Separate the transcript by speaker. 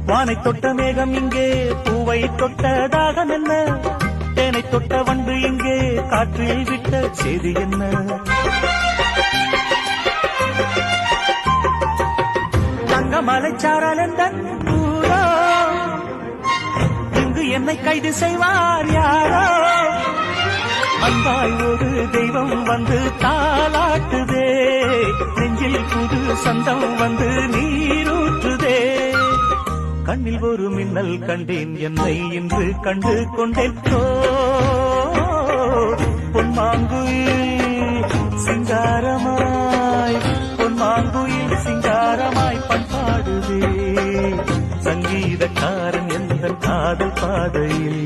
Speaker 1: வானை தொட்ட மேகம் இங்கே பூவை தொட்ட தாகம் என்ன தேனை தொட்ட வண்டு இங்கே காற்றில் விட்ட செய்தி என்ன தங்கமலைச்சாரல் என்ற ஊரோ இங்கு என்னை கைது செய்வார் யாரோ அன்பாய் ஒரு தெய்வம் வந்து தாலாட்டுதே நெஞ்சில் புது சந்தம் வந்து நீரூற்றுதே கண்ணில் ஒரு மின்னல் கண்டேன் என்னை இன்று கண்டு கொண்டேன் பொன்மாங்குயில் சிங்காரமாய் பொன்மாங்குயில் சிங்காரமாய் பண்பாடுதே சங்கீதக்காரன் எந்த காதல் பாதையில்